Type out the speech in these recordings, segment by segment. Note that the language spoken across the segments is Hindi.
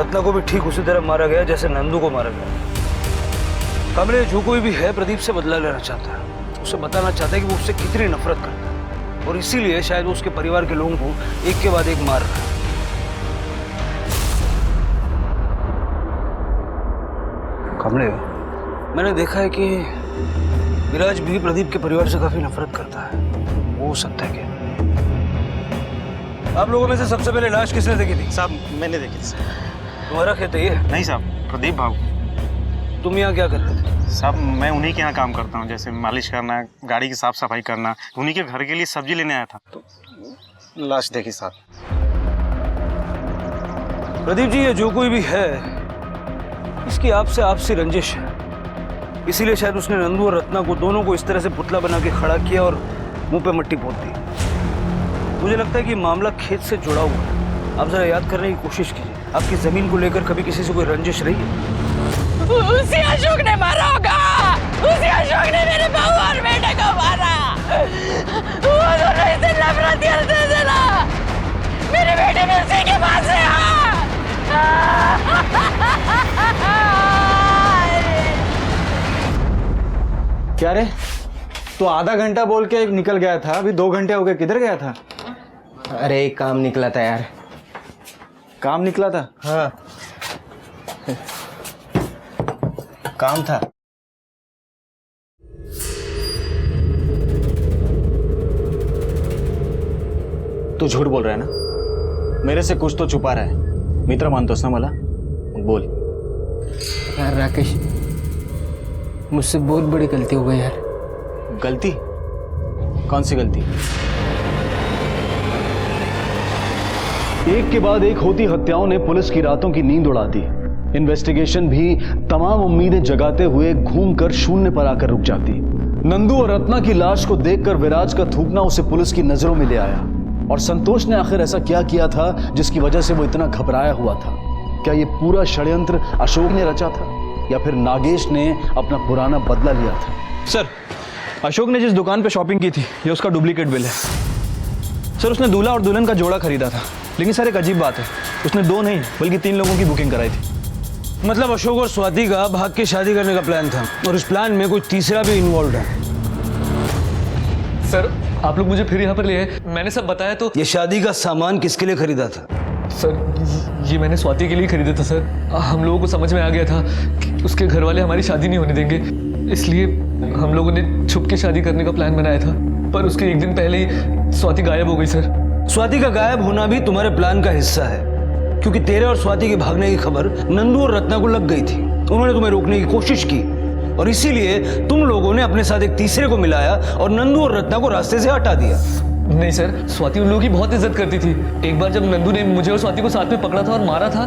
रत्ना को भी ठीक उसी तरह मारा गया जैसे नंदू को मारा गया। कमले जो कोई भी है प्रदीप से बदला लेना चाहता है, उसे बताना चाहता है कि वो उससे कितनी नफरत करता है और इसीलिए शायद वो उसके परिवार के लोगों को एक के बाद एक मार रहा है। कमले, मैंने देखा है कि विराज भी प्रदीप के परिवार से काफी नफरत करता है। वो हो सकता है क्या? आप लोगों में से सबसे पहले लाश किसने देखी थी? साहब मैंने देखी थी। तुम्हारा खेत है ये? नहीं साहब, प्रदीप बाबू। तुम यहाँ क्या कर रहे थे? साहब मैं उन्हीं के यहाँ काम करता हूँ, जैसे मालिश करना, गाड़ी की साफ सफाई करना। उन्हीं के घर के लिए सब्जी लेने आया था तो लाश देखी साहब। प्रदीप जी, ये जो कोई भी है इसकी आपसे आपसी रंजिश है, इसीलिए शायद उसने नंदू और रत्ना को दोनों को इस तरह से पुतला बना के खड़ा किया और मुंह पे मट्टी पोत दी। मुझे लगता है कि मामला खेत से जुड़ा हुआ है। आप जरा याद करने की कोशिश कीजिए, आपकी जमीन को लेकर कभी किसी से कोई रंजिश रही है? उसी अशोक ने मारा होगा। उसी अशोक ने मेरे बहू और बेटे को मारा। वो दोनों इसे नफरत करते थे ना। मेरे बेटे भी उसी के पास है। क्या रे, तो आधा घंटा बोल के निकल गया था, अभी 2 घंटे हो गए, किधर गया था? अरे एक काम निकला था यार। काम निकला था? हाँ काम था। तू झूठ बोल रहा है ना? मेरे से कुछ तो छुपा रहा है। मित्र मानतोस ना मला? बोल। यार राकेश, मुझसे बहुत बड़ी गलती हो गई यार। गलती? कौन सी गलती? एक के बाद एक होती हत्याओं ने पुलिस की रातों की नींद उड़ा दी। इन्वेस्टिगेशन भी तमाम उम्मीदें जगाते हुए घूमकर शून्य पर आकर रुक जाती। नंदू और रत्ना की लाश को देखकर विराज का थूकना उसे पुलिस की नजरों में ले आया। और संतोष ने आखिर ऐसा क्या किया था जिसकी वजह से वो इतना घबराया हुआ था? क्या ये पूरा षड्यंत्र अशोक ने रचा था या फिर नागेश ने अपना पुराना बदला लिया था? सर, अशोक ने जिस दुकान पे शॉपिंग की थी ये उसका डुप्लीकेट बिल है। सर, उसने दूल्हा और दुल्हन का जोड़ा खरीदा था, लेकिन सर एक अजीब बात है, उसने 2 नहीं बल्कि 3 लोगों की बुकिंग कराई थी। मतलब अशोक और स्वाति का भाग के शादी करने का प्लान था और इस प्लान में कोई तीसरा भी इन्वॉल्व है। सर, आप लोग मुझे फिर यहाँ पर ले आए, मैंने सब बताया तो। ये शादी का सामान किसके लिए खरीदा था? सर, ये मैंने स्वाति के लिए खरीदा था सर। हम लोगों को समझ में आ गया था कि उसके घर वाले हमारी शादी नहीं होने देंगे, इसलिए हम लोगों ने छुप के शादी करने का प्लान बनाया था। पर उसके 1 दिन पहले ही स्वाति गायब हो गई सर। स्वाति का गायब होना भी तुम्हारे प्लान का हिस्सा है, क्योंकि तेरे और स्वाति के भागने की खबर नंदू और रत्ना को लग गई थी। उन्होंने तुम्हें रोकने की कोशिश की और इसीलिए तुम लोगों ने अपने साथ एक तीसरे को मिलाया और नंदू और रत्ना को रास्ते से हटा दिया। नहीं सर, स्वाति उन लोगों की बहुत इज्जत करती थी। एक बार जब नंदू ने मुझे और स्वाति को साथ में पकड़ा था और मारा था,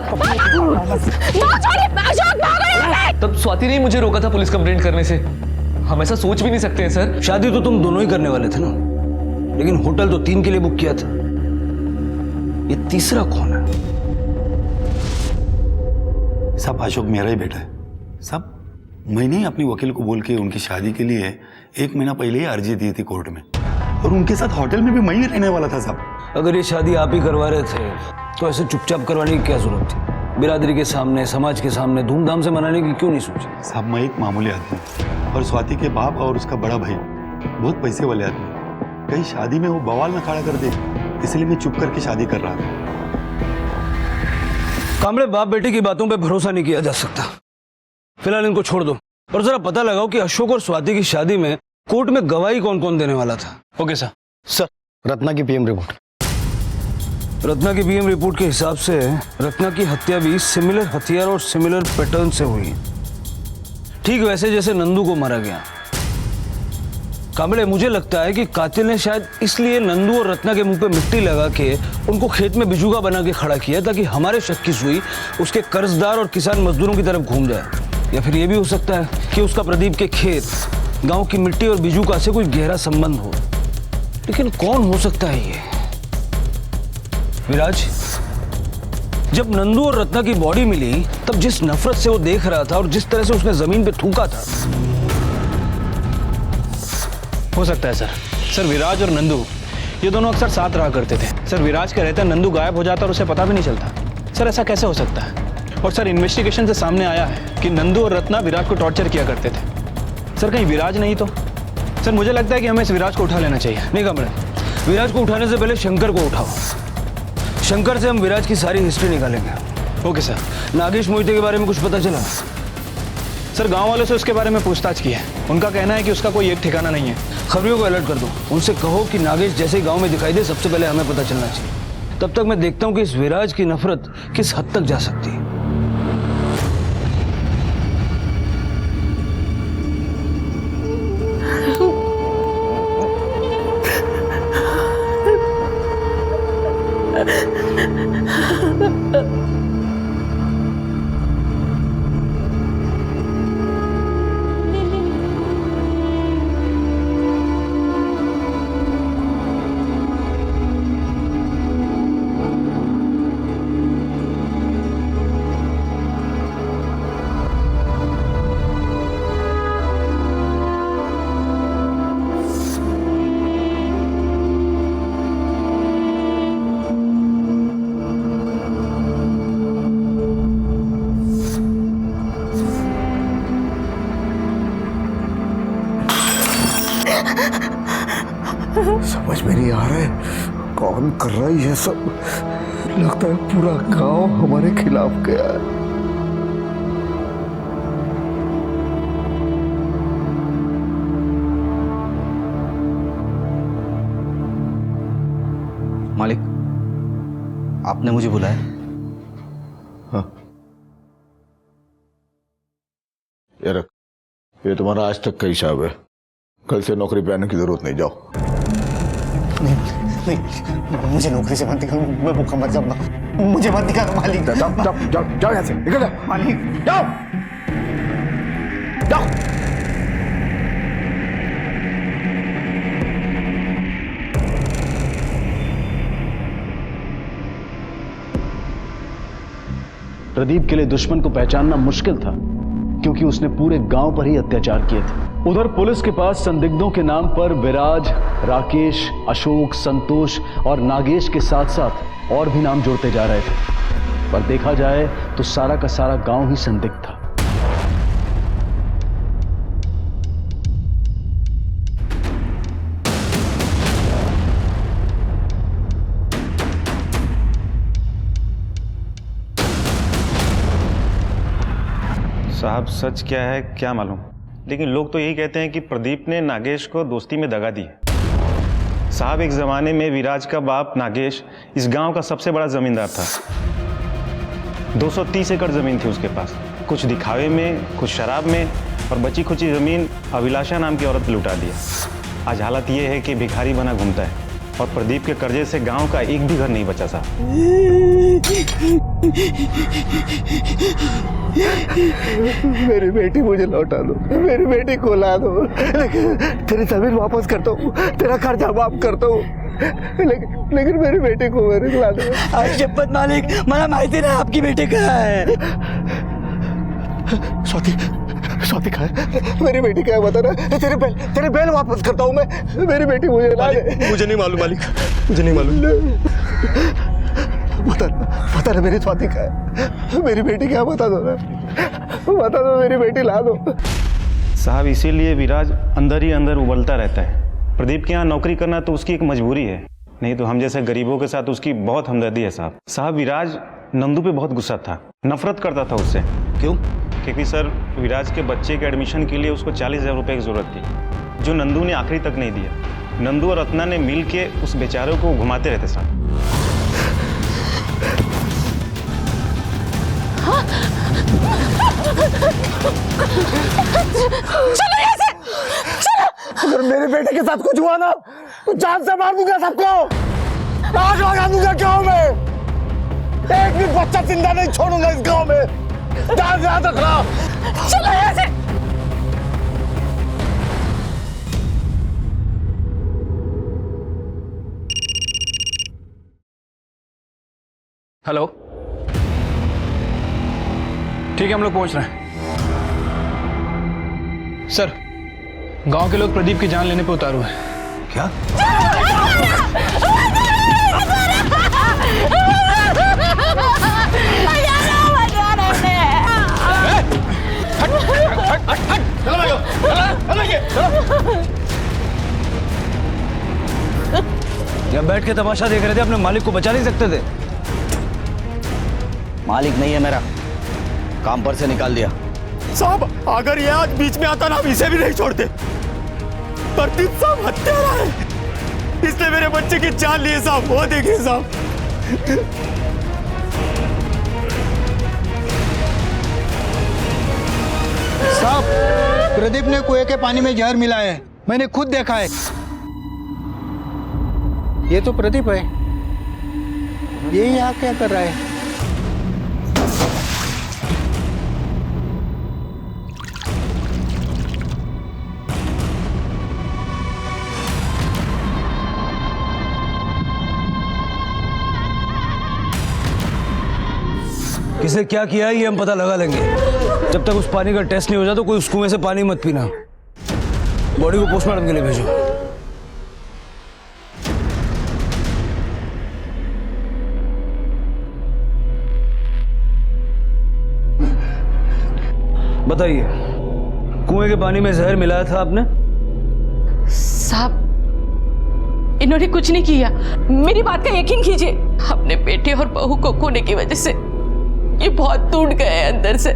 तब स्वाति ने ही मुझे रोका था पुलिस कंप्लेंट करने से। हम ऐसा सोच भी नहीं सकते हैं सर। शादी तो तुम दोनों ही करने वाले थे ना, लेकिन होटल तो 3 के लिए बुक किया था। ये तीसरा कौन है? सब अशोक मेरा ही बेटा है। सब मैंने ही अपनी वकील को बोल के उनकी शादी के लिए 1 महीना पहले ही अर्जी दी थी कोर्ट में, और उनके साथ होटल में भी मैं ही रहने वाला था। सब अगर ये शादी आप ही करवा रहे थे तो ऐसे चुपचाप करवाने की क्या जरूरत थी? बिरादरी के सामने, समाज के सामने धूमधाम से मनाने की क्यों नहीं सोची? साहब मैं एक मामूली आदमी हूँ, और स्वाति के बाप और उसका बड़ा भाई बहुत पैसे वाले आदमी, कहीं शादी में वो बवाल ना खड़ा कर दे, इसलिए मैं चुप करके शादी कर रहा था। कामड़े, बाप बेटे की बातों पे भरोसा नहीं किया जा सकता। फिलहाल इनको छोड़ दो और जरा पता लगाओ कि अशोक और स्वाति की शादी में कोर्ट में गवाही कौन कौन देने वाला था। Okay sir. सर, रत्ना की पीएम रिपोर्ट। रत्ना की पीएम रिपोर्ट के हिसाब से रत्ना की हत्या भी सिमिलर हथियार और सिमिलर पैटर्न से हुई, ठीक वैसे जैसे नंदू को मारा गया। कांबड़े, मुझे लगता है कि कातिल ने शायद इसलिए नंदू और रत्ना के मुंह पे मिट्टी लगा के उनको खेत में बिजुगा बना के खड़ा किया ताकि हमारे शक की सुई उसके कर्जदार और किसान मजदूरों की तरफ घूम जाए। या फिर यह भी हो सकता है कि उसका प्रदीप के खेत, गांव की मिट्टी और बिजुगा से कोई गहरा संबंध हो। लेकिन कौन हो सकता है ये? विराज, जब नंदू और रत्ना की बॉडी मिली तब जिस नफरत से वो देख रहा था और जिस तरह से उसने जमीन पे थूका था। हो सकता है सर। सर, विराज और नंदू ये दोनों अक्सर साथ रहा करते थे। सर, विराज के रहते नंदू गायब हो जाता और उसे पता भी नहीं चलता। सर, ऐसा कैसे हो सकता है? और सर इन्वेस्टिगेशन से सामने आया है कि नंदू और रत्ना विराज को टॉर्चर किया करते थे। सर कहीं विराज नहीं तो? सर मुझे लगता है कि हमें इस विराज को उठा लेना चाहिए। नहीं कमरे, विराज को उठाने से पहले शंकर को उठाओ। शंकर से हम विराज की सारी हिस्ट्री निकालेंगे। Okay sir. नागेश मोहिते के बारे में कुछ पता चला? सर गांव वालों से उसके बारे में पूछताछ की है। उनका कहना है कि उसका कोई एक ठिकाना नहीं है। खबरियों को अलर्ट कर दो, उनसे कहो कि नागेश जैसे ही गांव में दिखाई दे सबसे पहले हमें पता चलना चाहिए। तब तक मैं देखता हूं कि इस विराज की नफरत किस हद तक जा सकती है। समझ में नहीं आ रहा है कौन कर रहा है ये सब। लगता है पूरा गांव हमारे खिलाफ गया है। मालिक, आपने मुझे बुलाया? हाँ, ये रख, ये तुम्हारा आज तक का हिसाब है। कल से नौकरी पे आने की जरूरत नहीं, जाओ। नहीं, मुझे नौकरी से मत निकालो, मैं भूखा मर जाऊंगा। मुझे मत निकालो मालिक। जाओ जाओ जाओ जाओ यहाँ से, निकल जाओ मालिक। जाओ जाओ। प्रदीप के लिए दुश्मन को पहचानना मुश्किल था क्योंकि उसने पूरे गांव पर ही अत्याचार किए थे। उधर पुलिस के पास संदिग्धों के नाम पर विराज, राकेश, अशोक, संतोष और नागेश के साथ साथ और भी नाम जोड़ते जा रहे थे। पर देखा जाए तो सारा का सारा गांव ही संदिग्ध था। साहब सच क्या है क्या मालूम, लेकिन लोग तो यही कहते हैं कि प्रदीप ने नागेश को दोस्ती में दगा दी। साहब एक ज़माने में विराज का बाप नागेश इस गांव का सबसे बड़ा ज़मींदार था। 230 एकड़ ज़मीन थी उसके पास। कुछ दिखावे में, कुछ शराब में, और बची खुची ज़मीन अभिलाषा नाम की औरत लुटा दी। आज हालत ये है कि भिखारी बना घूमता है और प्रदीप के कर्जे से गांव का एक भी घर नहीं बचा साहब। मेरी बेटी मुझे लौटा दो, मेरी बेटी को ला दो, लेकिन तेरी जमीन वापस करता हूँ, तेरा कर्जा माफ करता हूँ, लेकिन मेरी बेटी को मेरे ला दो। आज शपथ मालिक, मला माहिती नाही आपकी बेटी कहाँ है। स्वाति कहाँ है? मेरी बेटी क्या है बता ना, तेरे बैल वापस करता हूँ मैं। मेरी बेटी मुझे ला दे। मुझे नहीं मालूम मालिक, मुझे नहीं मालूम। बता ना मेरी स्वाति क्या है? मेरी बेटी क्या, बता दो ना, बता दो, मेरी बेटी ला दो। साहब इसीलिए विराज अंदर ही अंदर उबलता रहता है। प्रदीप के यहाँ नौकरी करना तो उसकी एक मजबूरी है, नहीं तो हम जैसे गरीबों के साथ उसकी बहुत हमदर्दी है साहब। साहब विराज नंदू पे बहुत गुस्सा था, नफरत करता था उससे। क्यों? क्योंकि सर विराज के बच्चे के एडमिशन के लिए उसको 40,000 रुपये की ज़रूरत थी, जो नंदू ने आखिरी तक नहीं दिया। नंदू और रत्ना ने मिल के उस बेचारों को घुमाते रहते साहब। चलो यहाँ से, चलो। अगर मेरे बेटे के साथ कुछ हुआ ना तो जान से मार दूंगा सबको, आग लगा दूंगा गाँव में। एक भी बच्चा जिंदा नहीं छोड़ूंगा इस गाँव में, ध्यान से याद रखना। चलो यहाँ से। हेलो, ठीक है हम लोग पहुंच रहे हैं। सर गांव के लोग प्रदीप की जान लेने पे उतारू हैं। क्या? या बैठ के तमाशा देख रहे थे, अपने मालिक को बचा नहीं सकते थे? मालिक नहीं है मेरा, काम पर से निकाल दिया। साहब अगर ये आज बीच में आता ना, हम इसे भी नहीं छोड़ते। प्रदीप साहब हत्यारा है, इसने मेरे बच्चे की जान ली है साहब। वो देखिए साहब। साहब प्रदीप ने कुएं के पानी में जहर मिलाया है, मैंने खुद देखा है। ये तो प्रदीप है, ये यहाँ क्या कर रहा है? किसे क्या किया है ये हम पता लगा लेंगे। जब तक उस पानी का टेस्ट नहीं हो जाता, कोई उस कुएं से पानी मत पीना। बॉडी को पोस्टमार्टम के लिए भेजो। बताइए, कुएं के पानी में जहर मिलाया था आपने? साहब इन्होंने कुछ नहीं किया, मेरी बात का यकीन कीजिए। अपने बेटे और बहू को खोने की वजह से ये बहुत टूट गए अंदर से।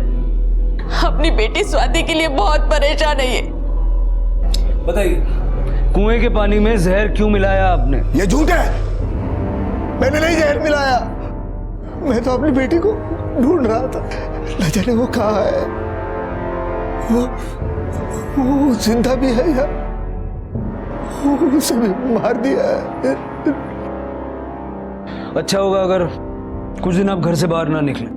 अपनी बेटी स्वाति के लिए बहुत परेशान है ये। बताइए, कुएं के पानी में जहर क्यों मिलाया आपने? ये झूठ है, मैंने नहीं जहर मिलाया। मैं तो अपनी बेटी को ढूंढ रहा था, न जाने वो कहाँ है। वो जिंदा भी है या उसे भी मार दिया है। अच्छा होगा अगर कुछ दिन आप घर से बाहर ना निकलें।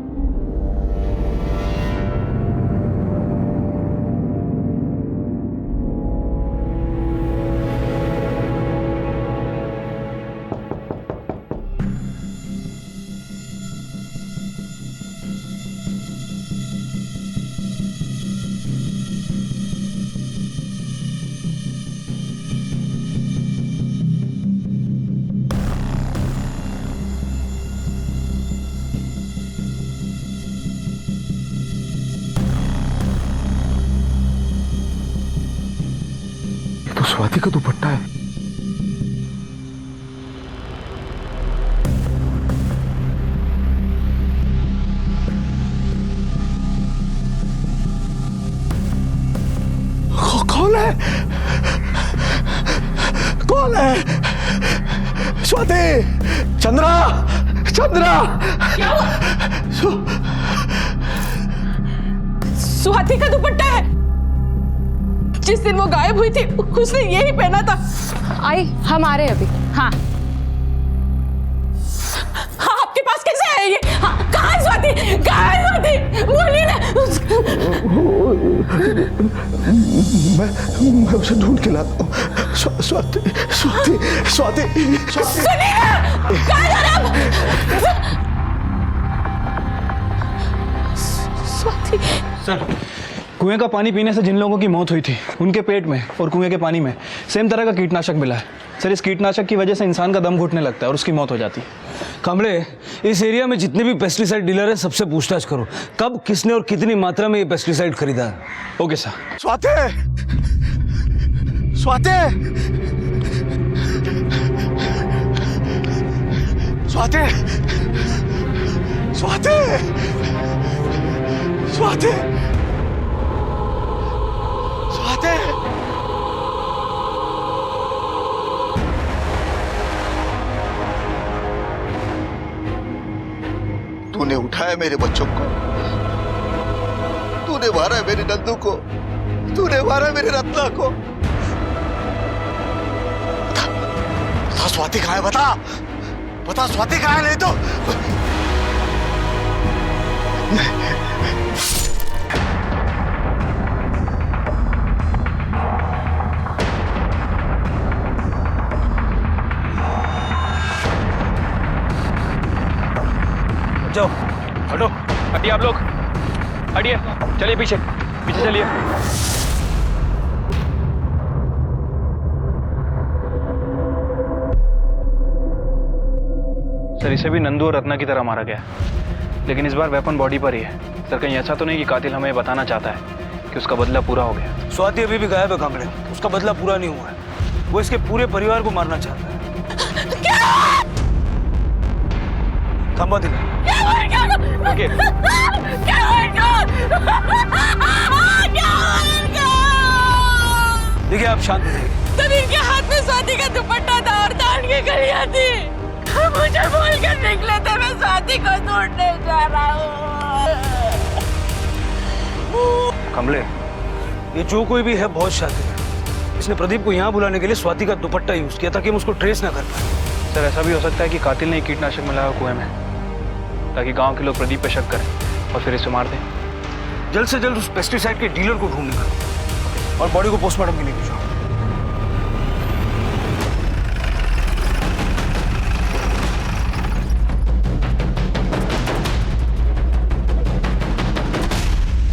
तो स्वाति का दुपट्टा है। कौन है? कौन है? स्वाति, चंद्रा, चंद्रा। क्या हुआ? स्वाति का दुपट्टा है। जिस दिन वो गायब हुई थी उसने यही पहना था। आई हम आ रहे हैं अभी। हाँ, हाँ आपके पास कैसे है ये? हाँ, कहाँ है स्वाति? कहाँ है स्वाति? बोलिए ना। मैं उसे ढूंढ के लाता हूँ। स्वाति, स्वाति, स्वाति, सुनिए ना, कहाँ जा रहे हैं आप? स्वाति। सर, कुएं का पानी पीने से जिन लोगों की मौत हुई थी उनके पेट में और कुएं के पानी में सेम तरह का कीटनाशक मिला है। सर, इस कीटनाशक की वजह से इंसान का दम घुटने लगता है और उसकी मौत हो जाती है। कांबळे, इस एरिया में जितने भी पेस्टिसाइड डीलर हैं सबसे पूछताछ करो, कब किसने और कितनी मात्रा में ये पेस्टिसाइड खरीदा है। Okay sir. स्वाति, स्वाति, स्वाति, स्वाति, स्वाति, स्वाति। तूने उठाया मेरे बच्चों को, तूने मारा मेरे नंदू को, तूने मारा मेरे रत्ना को। बता स्वाति कहाँ है? बता, बता स्वाति कहाँ है? नहीं तो जाओ, हटो, हटिए आप लोग, हटिए, चलिए पीछे, पीछे चलिए। सर, इसे भी नंदू और रत्ना की तरह मारा गया, लेकिन इस बार वेपन बॉडी पर ही है। सर, कहीं ऐसा तो नहीं कि कातिल हमें बताना चाहता है कि उसका बदला पूरा हो गया? स्वाति अभी भी गायब है कांबळे, उसका बदला पूरा नहीं हुआ है। वो इसके पूरे परिवार को मारना चाहता है। क्या? थांबवा तिला. ओके देखिए आप शांत रहिए. तभी इनके हाथ में स्वाति का दुपट्टा था और दान की कलियां थी. मुझे बोल कर निकले थे मैं स्वाति को ढूंढने जा रहा हूँ. कमले, ये जो कोई भी है बहुत शातिर है. इसने प्रदीप को यहाँ बुलाने के लिए स्वाति का दुपट्टा यूज किया ताकि हम उसको ट्रेस ना कर पाए. सर ऐसा भी हो सकता है कि कातिल ने कीटनाशक मिलाया कुएं में ताकि गांव के लोग प्रदीप पे शक करें और फिर इसे मार दें. जल्द से जल्द उस पेस्टिसाइड के डीलर को ढूंढ निकालो और बॉडी को पोस्टमार्टम के लिए भेजो.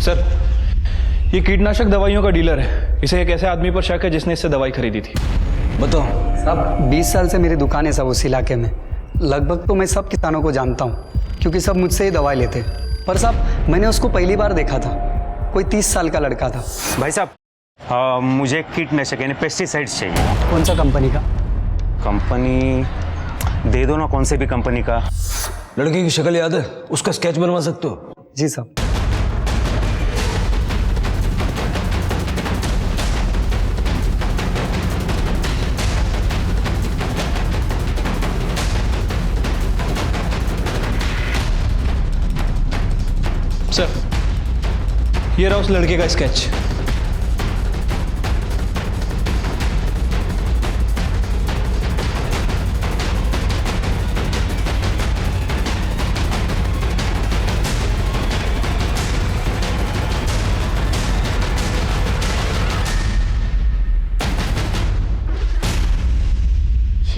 सर ये कीटनाशक दवाइयों का डीलर है. इसे एक ऐसे आदमी पर शक है जिसने इससे दवाई खरीदी थी. बताओ. साहब 20 साल से मेरी दुकान है सब उस इलाके में. लगभग तो मैं सब किसानों को जानता हूँ क्योंकि सब मुझसे ही दवाई लेते. पर साहब मैंने उसको पहली बार देखा था. कोई 30 साल का लड़का था. भाई साहब मुझे कीटनाशक यानी पेस्टिसाइड्स चाहिए. कौन सा कंपनी का? कंपनी दे दो ना, कौन से भी कंपनी का. लड़के की शक्ल याद है? उसका स्केच बनवा सकते हो? जी साहब. सर ये रहा उस लड़के का स्केच.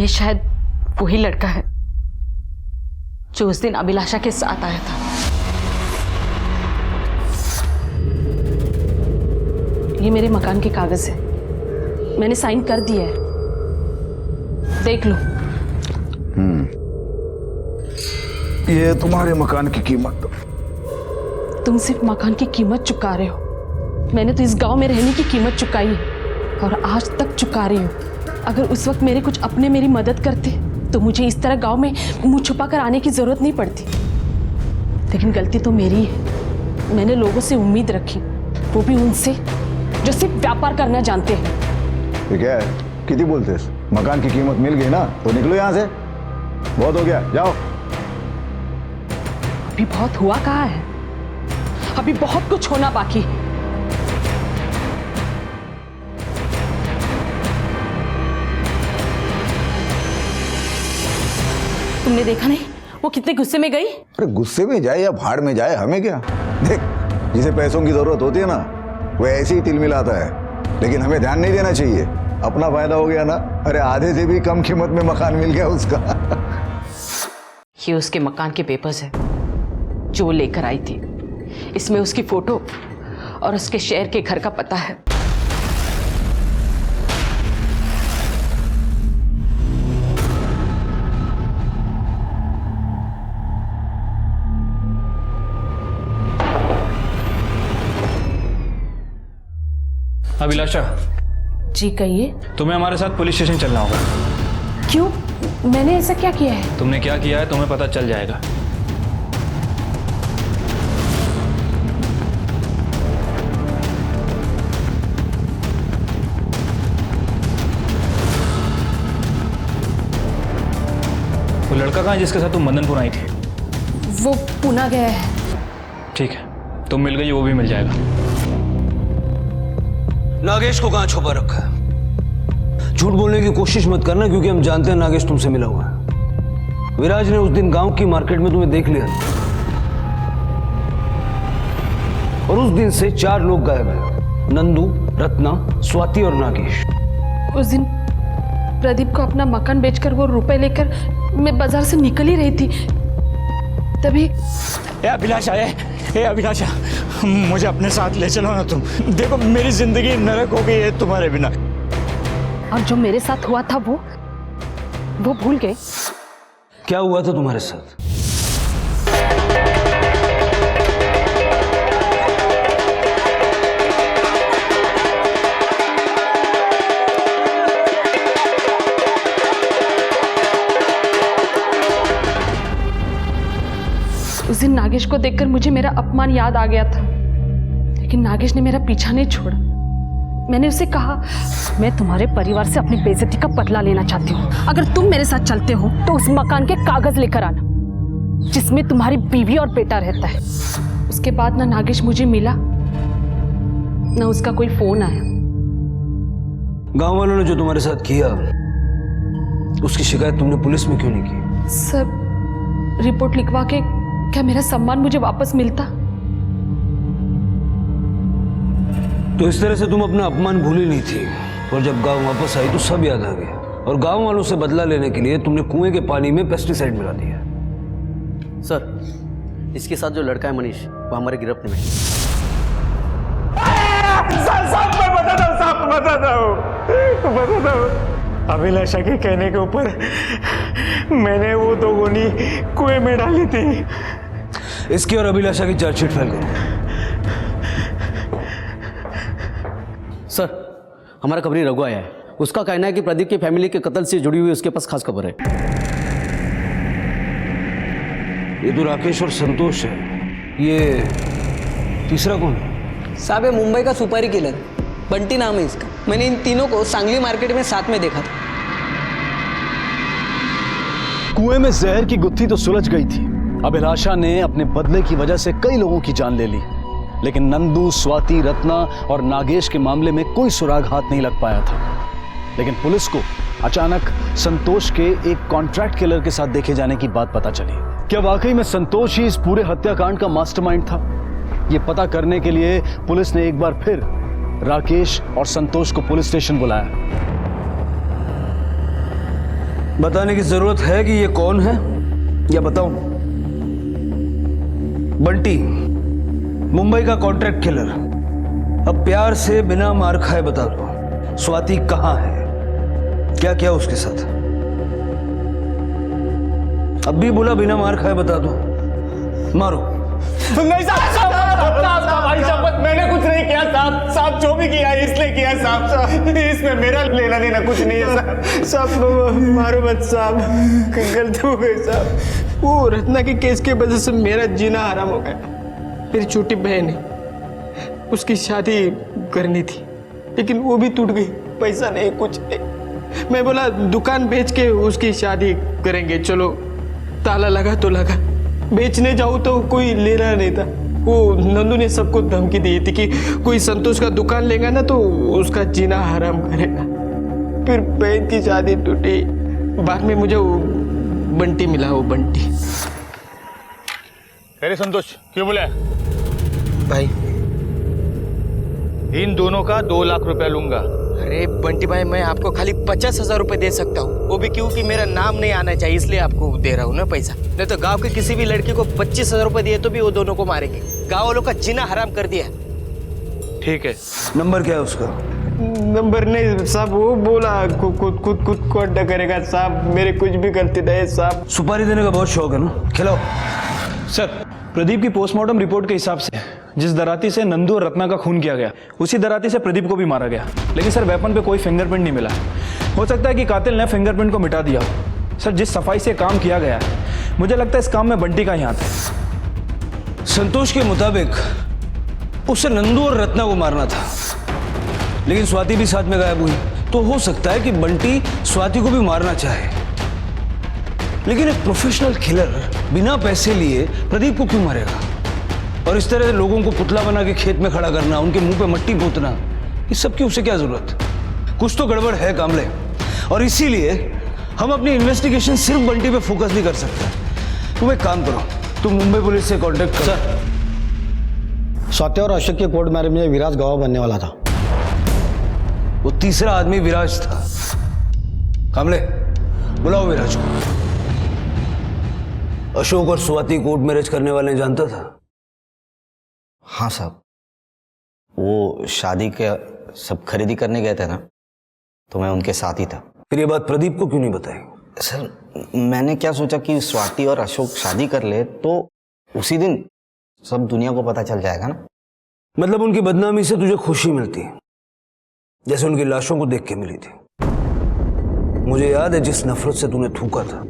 ये शायद वही लड़का है जो उस दिन अभिलाषा के साथ आया था. ये मेरे मकान के कागज है. मैंने साइन कर दिया है. देख लो. ये तुम्हारे मकान की कीमत. तुम सिर्फ मकान की कीमत चुका रहे हो. मैंने तो इस गांव में रहने की कीमत चुकाई है और आज तक चुका रही हूँ. अगर उस वक्त मेरे कुछ अपने मेरी मदद करते तो मुझे इस तरह गांव में मुंह छुपा कर आने की जरूरत नहीं पड़ती. लेकिन गलती तो मेरी है. मैंने लोगों से उम्मीद रखी, वो भी उनसे जो सिर्फ व्यापार करना जानते हैं. ठीक है, कितनी बोलते? मकान की कीमत मिल गई ना तो निकलो यहाँ से. बहुत हो गया, जाओ. अभी बहुत हुआ कहाँ है? अभी बहुत कुछ होना बाकी. तुमने देखा नहीं वो कितने गुस्से में गई? अरे गुस्से में जाए या भाड़ में जाए हमें क्या. देख, जिसे पैसों की जरूरत होती है ना वो ऐसे ही तिल मिलाता है. लेकिन हमें ध्यान नहीं देना चाहिए. अपना फायदा हो गया ना. अरे आधे से भी कम कीमत में मकान मिल गया उसका. ये उसके मकान के पेपर्स है जो वो लेकर आई थी. इसमें उसकी फोटो और उसके शहर के घर का पता है. अभिलाषा जी कहिए. तुम्हें हमारे साथ पुलिस स्टेशन चलना होगा. क्यों? मैंने ऐसा क्या किया है? तुमने क्या किया है तुम्हें पता चल जाएगा. वो लड़का कहाँ है जिसके साथ तुम मदनपुर आई थी? वो पुणे गया है. ठीक है, तुम मिल गई, वो भी मिल जाएगा. नागेश को कहां छुपा रखा है? झूठ बोलने की कोशिश मत करना क्योंकि हम जानते हैं नागेश तुमसे मिला हुआ है. विराज ने उस दिन गांव की मार्केट में तुम्हें देख लिया और उस दिन से 4 लोग गायब हैं. नंदू, रत्ना, स्वाति और नागेश. उस दिन प्रदीप को अपना मकान बेचकर वो रुपए लेकर मैं बाजार से निकल ही रही थी. तभी अभिलाषा अभिलाषा मुझे अपने साथ ले चलो ना तुम. देखो मेरी जिंदगी नरक हो गई है तुम्हारे बिना. और जो मेरे साथ हुआ था वो भूल गए? क्या हुआ था तुम्हारे साथ? दिन नागेश को देखकर मुझे मेरा अपमान याद आ गया था, लेकिन नागेश ने मेरा पीछा नहीं छोड़ा। मैंने उसे कहा, मैं तुम्हारे परिवार से अपनी बेइज्जती का बदला लेना चाहती हूँ। अगर तुम मेरे साथ चलते हो तो उस मकान के कागज लेकर आना जिसमें तुम्हारी बीवी और बेटा रहता है। उसके बाद ना नागेश मुझे मिला, ना उसका कोई फोन आया। गांव वालों ने जो तुम्हारे साथ किया उसकी शिकायत तुमने पुलिस में क्यों नहीं की? सर, रिपोर्ट लिखवा के क्या मेरा सम्मान मुझे वापस मिलता? तो इस तरह से तुम अपना अपमान भूली नहीं थी, और जब गांव वापस आई तो सब याद आ गया, और गांव वालों से बदला लेने के लिए तुमने कुएं के पानी में पेस्टिसाइड मिला दिया। सर, इसके साथ जो लड़का है मनीष, वो हमारे गिरफ्त में है। साहब मैं बताता हूँ अभिलाषा के कहने के ऊपर मैंने वो दो गोली कुएं में डाली थी। इसकी और अभिलाषा की चार्जशीट फाइल करो। सर, हमारा खबरी रघु आया है। उसका कहना है कि प्रदीप की फैमिली के कत्ल से जुड़ी हुई उसके पास खास खबर है। ये तो राकेश और संतोष है, ये तीसरा कौन है? साहब, ये मुंबई का सुपारी किलर बंटी नाम है इसका। मैंने इन तीनों को सांगली मार्केट में साथ में देखा था। कुएं में जहर की गुत्थी तो सुलझ गई थी। अभिलाषा ने अपने बदले की वजह से कई लोगों की जान ले ली, लेकिन नंदू, स्वाति, रत्ना और नागेश के मामले में कोई सुराग हाथ नहीं लग पाया था। लेकिन पुलिस को अचानक संतोष के एक कॉन्ट्रैक्ट किलर के साथ देखे जाने की बात पता चली। क्या वाकई में संतोष ही इस पूरे हत्याकांड का मास्टरमाइंड था? ये पता करने के लिए पुलिस ने एक बार फिर राकेश और संतोष को पुलिस स्टेशन बुलाया। बताने की जरूरत है कि ये कौन है, या बताऊं? बंटी, मुंबई का कॉन्ट्रैक्ट किलर। अब प्यार से बिना मार खाए बता दो, स्वाति कहां है, क्या किया उसके साथ? अब भी बोला बिना मार खाए बता दो, मारो। नहीं साहब, भाई साहब, मैंने कुछ नहीं किया साहब, जो भी किया इसलिए किया साहब, इसमें मेरा लेना देना कुछ नहीं है साहब, मारो मत साहब, गलती हो गई साहब। वो रत्ना के केस की वजह से मेरा जीना हराम हो गया। मेरी छोटी बहन है, उसकी शादी करनी थी, लेकिन वो भी टूट गई। पैसा नहीं, कुछ नहीं। मैं बोला दुकान बेच के उसकी शादी करेंगे, चलो। ताला लगा तो लगा, बेचने जाऊँ तो कोई लेना नहीं था। वो नंदू ने सबको धमकी दी थी कि कोई संतोष का दुकान लेगा ना तो उसका जीना हराम करेगा। फिर बहन की शादी टूटी। बाद में मुझे वो बंटी मिला, वो बंटी। अरे संतोष, क्यों बोला भाई? इन दोनों का 2 लाख रुपया लूंगा। अरे बंटी भाई, मैं आपको खाली 50,000 रुपए दे सकता हूँ, वो भी क्योंकि मेरा नाम नहीं आना चाहिए, इसलिए आपको दे रहा हूँ ना पैसा। नहीं तो गांव के किसी भी लड़की को 25,000 रुपए दिए तो भी वो दोनों को मारेंगे। गांव वालों का जीना हराम कर दिया। ठीक है। नंबर क्या है उसका? नंबर नहीं साहब, वो बोला खुद को अड्डा करेगा साहब, मेरे कुछ भी गलती नहीं साहब। सुपारी देने का बहुत शौक है ना, खिलाओ। सर, प्रदीप की पोस्टमार्टम रिपोर्ट के हिसाब से जिस दराती से नंदू और रत्ना का खून किया गया, उसी दराती से प्रदीप को भी मारा गया। लेकिन सर, वेपन पे कोई फिंगरप्रिंट नहीं मिला। हो सकता है कि कातिल ने फिंगरप्रिंट को मिटा दिया हो। सर, जिस सफाई से काम किया गया है, मुझे लगता है इस काम में बंटी का ही हाथ है। संतोष के मुताबिक उसे नंदू और रत्ना को मारना था, लेकिन स्वाति भी साथ में गायब हुई, तो हो सकता है कि बंटी स्वाति को भी मारना चाहे। लेकिन एक प्रोफेशनल किलर बिना पैसे लिए प्रदीप को क्यों मारेगा? और इस तरह लोगों को पुतला बना के खेत में खड़ा करना, उनके मुंह पे मट्टी पोतना, इस सब की उसे क्या जरूरत? कुछ तो गड़बड़ है कामले, और इसीलिए हम अपनी इन्वेस्टिगेशन सिर्फ बंटी पे फोकस नहीं कर सकते। तुम एक काम करो, तुम मुंबई पुलिस से कांटेक्ट करो। सर, स्वाति और अशोक के कोर्ट मैरिज में विराज गवाह बनने वाला था। वो तीसरा आदमी विराज था। कामले, बुलाओ विराज को। अशोक और स्वाति कोर्ट मैरिज करने वाले जानता था? हाँ साहब, वो शादी के सब खरीदी करने गए थे ना, तो मैं उनके साथ ही था। फिर ये बात प्रदीप को क्यों नहीं बताई? सर, मैंने क्या सोचा कि स्वाति और अशोक शादी कर ले तो उसी दिन सब दुनिया को पता चल जाएगा ना। मतलब उनकी बदनामी से तुझे खुशी मिलती, जैसे उनकी लाशों को देख के मिली थी। मुझे याद है जिस नफरत से तूने थूका था,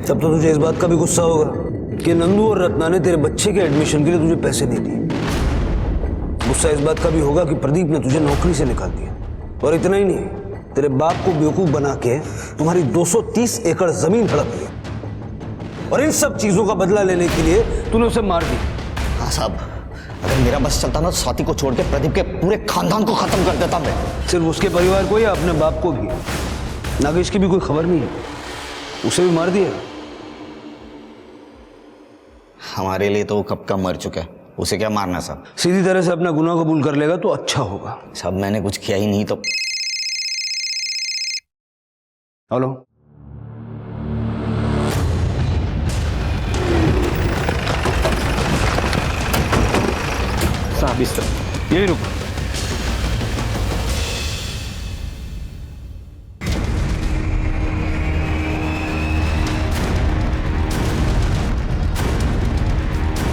तब तो तुझे इस बात का भी गुस्सा होगा कि नंदू और रत्ना ने तेरे बच्चे के एडमिशन के लिए तुझे पैसे नहीं दिए। गुस्सा इस बात का भी होगा कि प्रदीप ने तुझे नौकरी से निकाल दिया। और इतना ही नहीं, तेरे बाप को बेवकूफ बना के तुम्हारी 230 एकड़ जमीन हड़प ली। और इन सब चीजों का बदला लेने के लिए तूने उसे मार दिया। हाँ साहब, अगर मेरा बस चलता ना तो स्वाति को छोड़ के प्रदीप के पूरे खानदान को खत्म कर देता मैं। सिर्फ उसके परिवार को या अपने बाप को भी? नागेश की भी कोई खबर नहीं है, उसे भी मार दिया। हमारे लिए तो वो कब का मर चुका है, उसे क्या मारना साहब? सीधी तरह से अपना गुनाह कबूल कर लेगा तो अच्छा होगा। साहब मैंने कुछ किया ही नहीं तो। हेलो, साहब इस तरह यही रुको।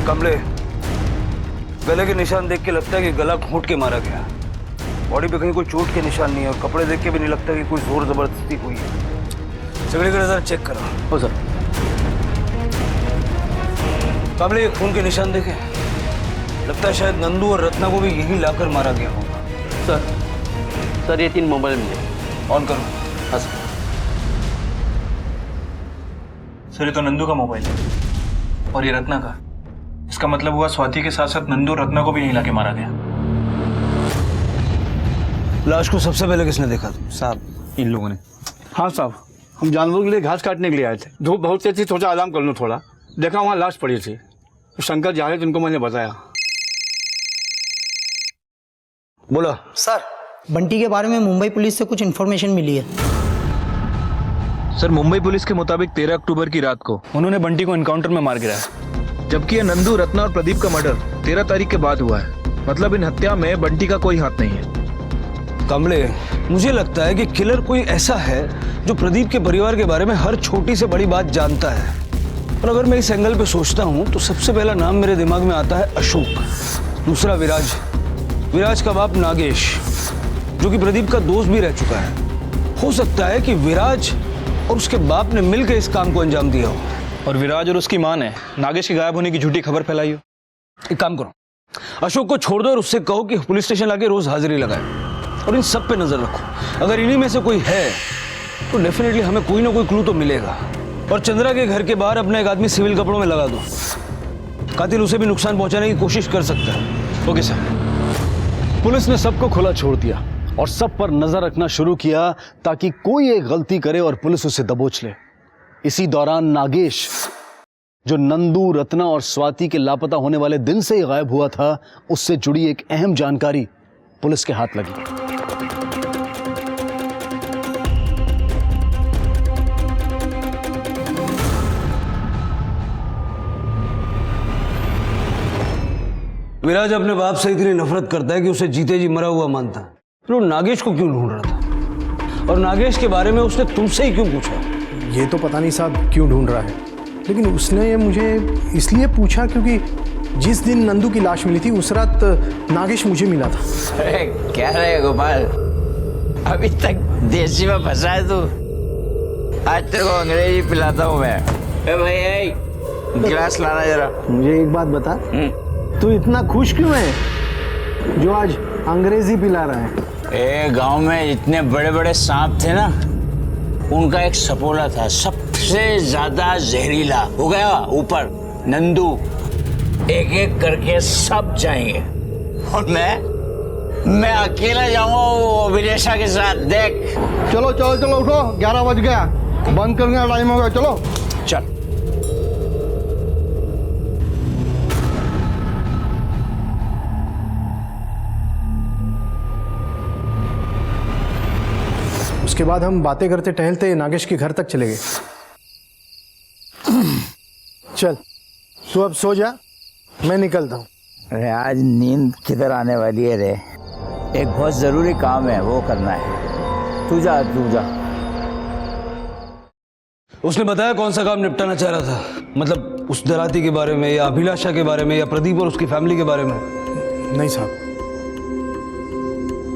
कमले, गले के निशान देख के लगता है कि गला घोंट के मारा गया। बॉडी पे कहीं कोई चोट के निशान नहीं है और कपड़े देख के भी नहीं लगता कि कोई जोर जबरदस्ती हुई है। सगड़ी का जरा चेक करो। हो सर। कमले, ये खून के निशान देखे, लगता है शायद नंदू और रत्ना को भी यही लाकर मारा गया होगा। सर ये 3 मोबाइल मिले। ऑन करो। हाँ सर। सर ये तो नंदू का मोबाइल है और ये रत्ना का। इसका मतलब हुआ स्वाति के साथ साथ नंदू और रत्ना को भी यहीं लाके मारा गया। लाश को सबसे पहले किसने देखा? साहब इन लोगों ने। हाँ साहब, हम जानवरों के लिए घास काटने के लिए आए थे। धूप बहुत तेज थी, सोचा आराम कर लूँ थोड़ा। देखा वहाँ लाश पड़ी थी। शंकर जा रहे थे, उनको मैंने बताया। बोला। सर, बंटी के बारे में मुंबई पुलिस से कुछ इन्फॉर्मेशन मिली है। सर मुंबई पुलिस के मुताबिक 13 अक्टूबर की रात को उन्होंने बंटी को एनकाउंटर में मार गिराया, जबकि ये नंदू, रत्ना और प्रदीप का मर्डर 13 तारीख के बाद हुआ है। मतलब इन हत्या में बंटी का कोई हाथ नहीं है। कमले, मुझे लगता है कि किलर कोई ऐसा है जो प्रदीप के परिवार के बारे में हर छोटी से बड़ी बात जानता है। और अगर मैं इस एंगल पे सोचता हूँ तो सबसे पहला नाम मेरे दिमाग में आता है अशोक, दूसरा विराज, विराज का बाप नागेश, जो कि प्रदीप का दोस्त भी रह चुका है। हो सकता है कि विराज और उसके बाप ने मिलकर इस काम को अंजाम दिया हो। और विराज और उसकी मां ने नागेश के गायब होने की झूठी खबर फैलाई हो। एक काम करो, अशोक को छोड़ दो और उससे कहो कि पुलिस स्टेशन लाके रोज हाजिरी लगाए और इन सब पे नजर रखो। अगर इन्हीं में से कोई है तो डेफिनेटली हमें कोई ना कोई क्लू तो मिलेगा। और चंद्रा के घर के बाहर अपना एक आदमी सिविल कपड़ों में लगा दो। कातिल उसे भी नुकसान पहुंचाने की कोशिश कर सकता है। Okay sir. पुलिस ने सबको खुला छोड़ दिया और सब पर नजर रखना शुरू किया ताकि कोई एक गलती करे और पुलिस उसे दबोच ले। इसी दौरान नागेश, जो नंदू, रत्ना और स्वाति के लापता होने वाले दिन से ही गायब हुआ था, उससे जुड़ी एक अहम जानकारी पुलिस के हाथ लगी। विराज अपने बाप से इतनी नफरत करता है कि उसे जीते जी मरा हुआ मानता है। फिर वो नागेश को क्यों ढूंढ रहा था? और नागेश के बारे में उसने तुमसे ही क्यों पूछा? ये तो पता नहीं साहब क्यों ढूंढ रहा है, लेकिन उसने मुझे इसलिए पूछा क्योंकि जिस दिन नंदू की लाश मिली थी उस रात नागेश मुझे मिला था। अरे क्या रहे गोपाल, अभी तक देसी में फंसा है तू। आज तेरे को अंग्रेजी पिलाता हूँ मैं। ए भाई, गिलास लाना जरा। मुझे एक बात बता, तू इतना खुश क्यों है जो आज अंग्रेजी पिला रहा है? गांव में इतने बड़े बड़े सांप थे ना, उनका एक सपोला था सबसे ज्यादा जहरीला। हो गया ऊपर नंदू, एक एक करके सब जाएंगे और मैं अकेला जाऊंगा वो विदेशा के साथ। देख, चलो चलो चलो, उठो, 11 बज गया, बंद करने का टाइम हो गया। चलो चल। उसके बाद हम बातें करते टहलते नागेश के घर तक चले गए। चल तू अब सो जा, मैं निकलता हूँ। अरे आज नींद किधर आने वाली है रे, एक बहुत जरूरी काम है वो करना है। तू जा तू जा। उसने बताया कौन सा काम निपटाना चाह रहा था? मतलब उस दराती के बारे में या अभिलाषा के बारे में या प्रदीप और उसकी फैमिली के बारे में? नहीं साहब।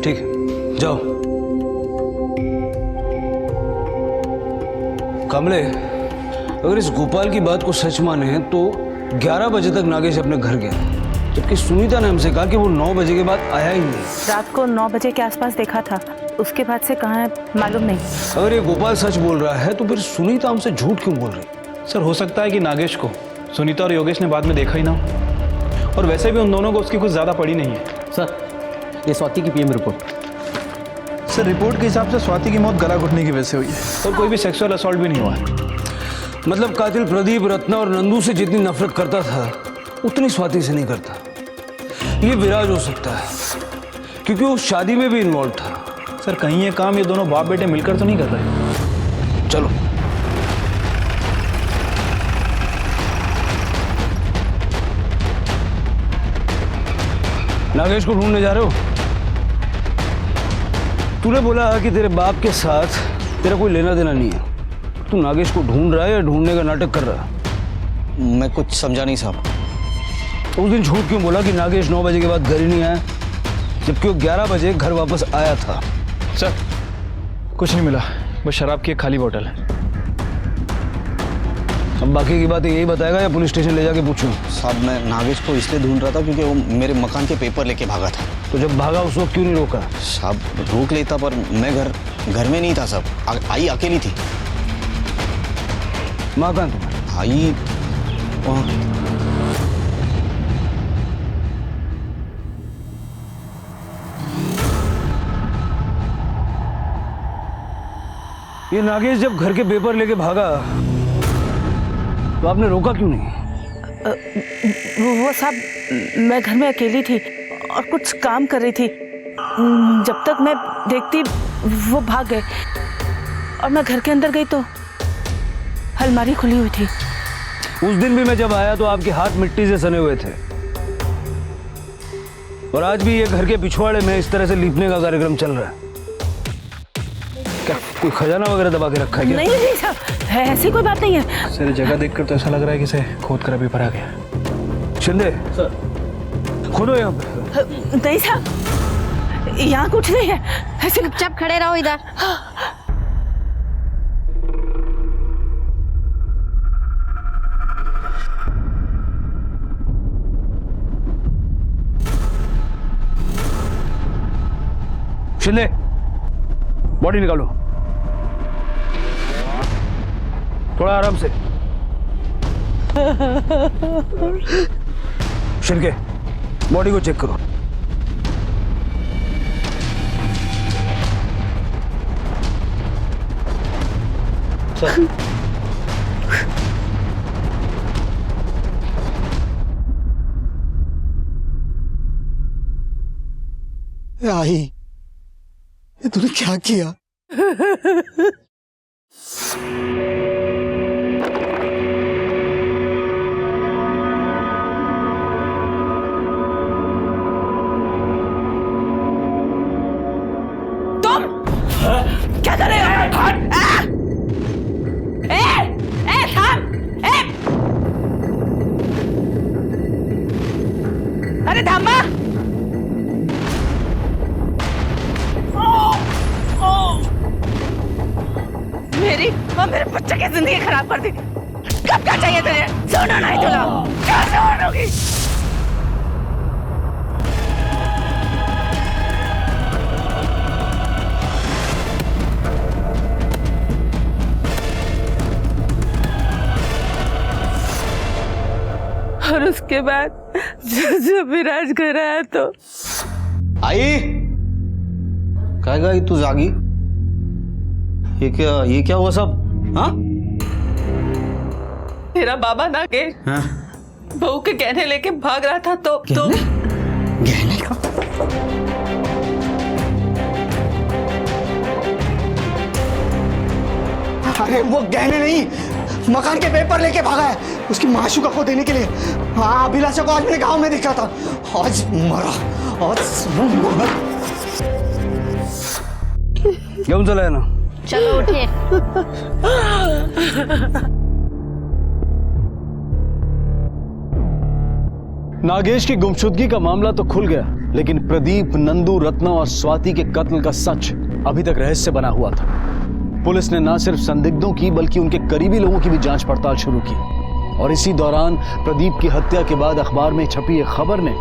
ठीक है, जाओ। कमले, अगर इस गोपाल की बात को सच माने तो 11 बजे तक नागेश अपने घर गया, जबकि सुनीता ने हमसे कहा कि वो 9 बजे के बाद आया ही नहीं। रात को 9 बजे के आसपास देखा था, उसके बाद से कहाँ है मालूम नहीं। अगर ये गोपाल सच बोल रहा है तो फिर सुनीता हमसे झूठ क्यों बोल रही? सर हो सकता है कि नागेश को सुनीता और योगेश ने बाद में देखा ही ना हो, और वैसे भी उन दोनों को उसकी कुछ ज़्यादा पड़ी नहीं है। सर ये स्वाति की पीएम रिपोर्ट। सर रिपोर्ट के हिसाब से स्वाति की मौत गला घुटने की वजह से हुई है, और कोई भी सेक्सुअल असॉल्ट भी नहीं हुआ है। मतलब कातिल प्रदीप रत्ना और नंदू से जितनी नफरत करता था उतनी स्वाति से नहीं करता। ये विराज हो सकता है क्योंकि वो शादी में भी इन्वॉल्व था। सर कहीं ये काम ये दोनों बाप बेटे मिलकर तो नहीं कर रहे? चलो नागेश को ढूंढने जा रहे हो? तूने बोला कि तेरे बाप के साथ तेरा कोई लेना देना नहीं है। तू नागेश को ढूंढ रहा है या ढूंढने का नाटक कर रहा है? मैं कुछ समझा नहीं साहब। उस दिन झूठ क्यों बोला कि नागेश 9 बजे के बाद घर ही नहीं आया, जबकि वो 11 बजे घर वापस आया था? सर कुछ नहीं मिला, बस शराब की एक खाली बोतल है। अब बाकी की बातें यही बताएगा या पुलिस स्टेशन ले जाके पूछूं? साहब मैं नागेश को इसलिए ढूंढ रहा था क्योंकि वो मेरे मकान के पेपर लेके भागा था। तो जब भागा उस वक्त क्यों नहीं रोका? साहब रोक लेता पर मैं घर में नहीं था साहब, आई अकेली थी। माँ कहाँ तुम्हारी? आई ये नागेश जब घर के पेपर लेके भागा तो आपने रोका क्यों नहीं? वो साहब मैं घर में अकेली थी और कुछ काम कर रही थी। जब तक मैं देखती वो भाग गए और मैं घर के अंदर गई तो अलमारी खुली हुई थी। उस दिन भी मैं जब आया तो आपके हाथ मिट्टी से सने हुए थे, और आज भी ये घर के पिछवाड़े में इस तरह से लीपने का कार्यक्रम चल रहा है। क्या कोई खजाना वगैरह दबा के रखा है क्या? नहीं साहब ऐसी कोई बात नहीं है। सर जगह देखकर तो ऐसा लग रहा है कि इसे खोद कर अभी भरा गया। शिंदे सर खोदो यहाँ पे। नहीं साहब यहाँ कुछ नहीं है। ऐसे चुपचाप खड़े रहो इधर। शिंदे बॉडी निकालो, थोड़ा आराम से। शिंदे बॉडी को चेक करो। आई ये तूने क्या किया? तुम क्या कर रहे हो? थाम! अरे थामा! मेरी और मेरे बच्चे की जिंदगी खराब कर दी। कब क्या चाहिए तुझे? सोना नहीं तुला कैसे मानोगी? और उसके बाद जब विराज घर आया तो आई क्या गई तू जागी? ये क्या हुआ सब? हाँ मेरा बाबा नागेश बहू के गहने लेके भाग रहा था तो गहने का? अरे वो गहने नहीं, मकान के पेपर लेके भागा है उसकी माशूका को देने के लिए। हाँ अभिलाषा को आज मैंने गांव में देखा था। आज मरा, आज मरा। क्यों चला है ना? चलो उठिए। नागेश की गुमशुदगी का मामला तो खुल गया, लेकिन प्रदीप, नंदू, रत्ना और स्वाति के कत्ल का सच अभी तक रहस्य बना हुआ था। पुलिस ने न सिर्फ संदिग्धों की बल्कि उनके करीबी लोगों की भी जांच पड़ताल शुरू की। और इसी दौरान प्रदीप की हत्या के बाद अखबार में छपी एक खबर ने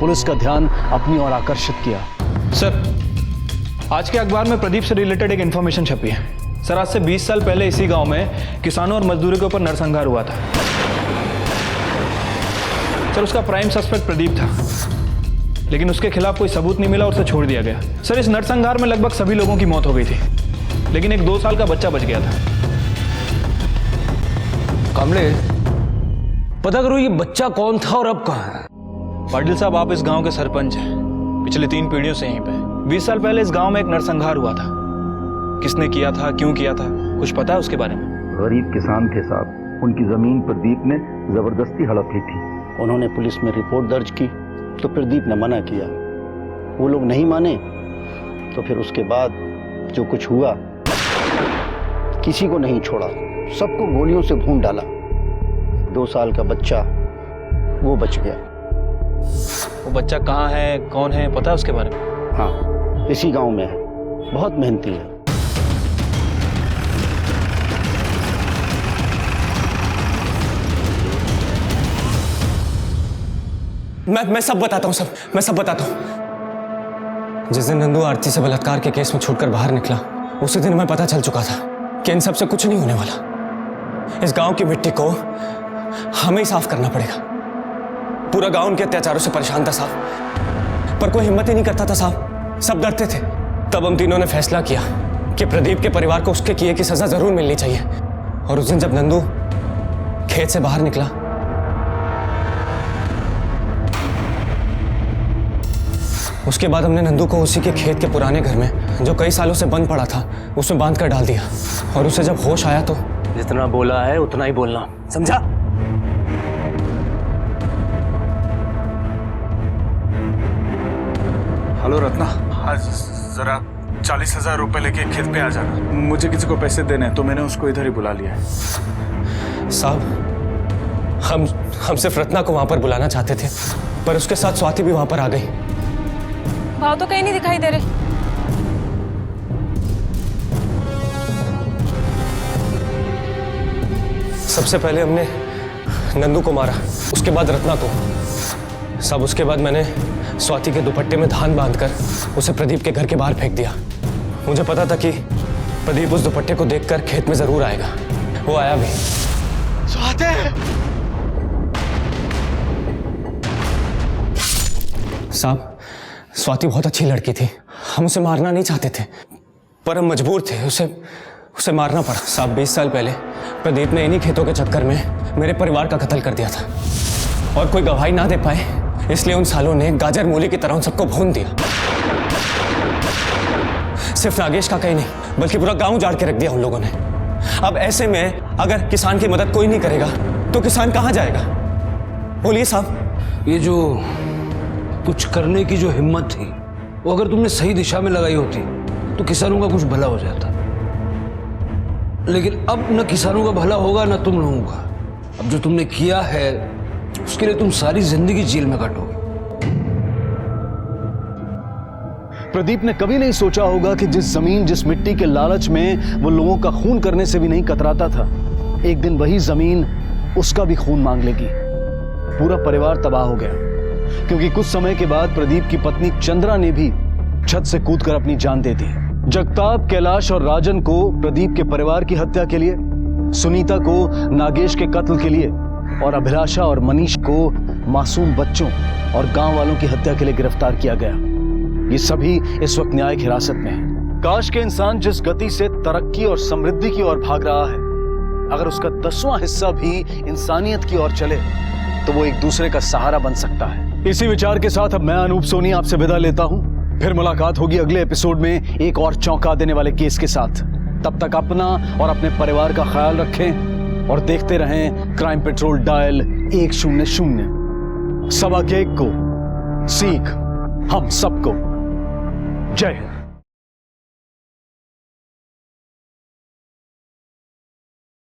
पुलिस का ध्यान अपनी ओर आकर्षित किया। सर, आज के अखबार में प्रदीप से रिलेटेड एक इन्फॉर्मेशन छपी है। सर, आज से 20 साल पहले इसी गांव में किसानों और मजदूरों के ऊपर नरसंहार हुआ था। सर, उसका प्राइम सस्पेक्ट प्रदीप था, लेकिन उसके खिलाफ कोई सबूत नहीं मिला और उसे छोड़ दिया गया। सर, इस नरसंहार में लगभग सभी लोगों की मौत हो गई थी, लेकिन एक 2 साल का बच्चा बच गया था। कामले, पता करो ये बच्चा कौन था और अब कहाँ है? पाटिल साहब, आप इस गांव के सरपंच हैं, पिछले 3 पीढ़ियों से यहीं पे। 20 साल पहले इस गांव में एक नरसंहार हुआ था। किसने किया था, क्यों किया था, कुछ पता है उसके बारे में? गरीब किसान थे साहब, उनकी जमीन प्रदीप ने जबरदस्ती हड़प ली थी। उन्होंने पुलिस में रिपोर्ट दर्ज की तो प्रदीप ने मना किया। वो लोग नहीं माने तो फिर उसके बाद जो कुछ हुआ, किसी को नहीं छोड़ा, सबको गोलियों से भून डाला। 2 साल का बच्चा वो बच गया। वो बच्चा कहाँ है, कौन है, पता है उसके बारे में? हाँ, इसी गांव में है, बहुत मेहनती है। मैं सब बताता हूँ, मैं सब बताता हूँ। जिस दिन नंदू आरती से बलात्कार के केस में छूटकर बाहर निकला, उसी दिन हमें पता चल चुका था कि इन सब से कुछ नहीं होने वाला। इस गांव की मिट्टी को हमें ही साफ करना पड़ेगा। पूरा गांव उनके अत्याचारों से परेशान था साहब, पर कोई हिम्मत ही नहीं करता था साहब, सब डरते थे। तब हम तीनों ने फैसला किया कि प्रदीप के परिवार को उसके किए की सजा जरूर मिलनी चाहिए। और उस दिन जब नंदू खेत से बाहर निकला, उसके बाद हमने नंदू को उसी के खेत के पुराने घर में, जो कई सालों से बंद पड़ा था, उसमें बांध कर डाल दिया। और उसे जब होश आया तो जितना बोला है उतना ही बोलना, समझा? हेलो रत्ना, आज जरा 40,000 रुपए लेके खेत पे आ जाना। मुझे किसी को पैसे देने हैं तो मैंने उसको इधर ही बुला लिया है। साहब, हम सिर्फ रत्ना को वहां पर बुलाना चाहते थे, पर उसके साथ स्वाति भी वहां पर आ गई। भाव तो कहीं नहीं दिखाई दे रहे। सबसे पहले हमने नंदू को मारा, उसके बाद रत्ना को। सब उसके बाद मैंने स्वाति के दुपट्टे में धान बांधकर उसे प्रदीप के घर के बाहर फेंक दिया। मुझे पता था कि प्रदीप उस दुपट्टे को देखकर खेत में जरूर आएगा। वो आया भी। स्वाति! साहब, स्वाति बहुत अच्छी लड़की थी, हम उसे मारना नहीं चाहते थे, पर हम मजबूर थे, उसे मारना पड़ा। साहब, 20 साल पहले प्रदीप ने इन्हीं खेतों के चक्कर में मेरे परिवार का कत्ल कर दिया था, और कोई गवाही ना दे पाए, इसलिए उन सालों ने गाजर मूली की तरह उन सबको भून दिया। सिर्फ नागेश का कहीं नहीं, बल्कि पूरा गांव उजाड़ के रख दिया उन लोगों ने। अब ऐसे में अगर किसान की मदद कोई नहीं करेगा तो किसान कहां जाएगा? बोलिए साहब। ये जो कुछ करने की जो हिम्मत थी, वो अगर तुमने सही दिशा में लगाई होती तो किसानों का कुछ भला हो जाता। लेकिन अब न किसानों का भला होगा न तुम लोगों का। अब जो तुमने किया है उसके लिए तुम सारी जिंदगी जेल में काटोगे। प्रदीप ने कभी नहीं सोचा होगा कि जिस जमीन, जिस मिट्टी के लालच में वो लोगों का खून करने से भी नहीं कतराता था, एक दिन वही जमीन उसका भी खून मांग लेगी। पूरा परिवार तबाह हो गया, क्योंकि कुछ समय के बाद प्रदीप की पत्नी चंद्रा ने भी छत से कूदकर अपनी जान दे दी। जगताप, कैलाश और राजन को प्रदीप के परिवार की हत्या के लिए, सुनीता को नागेश के कत्ल के लिए, और अभिलाषा और मनीष को मासूम बच्चों और गांव वालों की हत्या के लिए गिरफ्तार किया गया। ये सभी इस वक्त न्यायिक हिरासत में हैं। काश के इंसान जिस गति से तरक्की और समृद्धि की ओर भाग रहा है, अगर उसका 10वां हिस्सा भी इंसानियत की ओर चले तो वो एक दूसरे का सहारा बन सकता है। इसी विचार के साथ अब मैं अनूप सोनी आपसे विदा लेता हूं। फिर मुलाकात होगी अगले एपिसोड में एक और चौंका देने वाले केस के साथ। तब तक अपना और अपने परिवार का ख्याल रखें और देखते रहें क्राइम पेट्रोल डायल 100। 1 को सीख हम सबको। जय हिंद।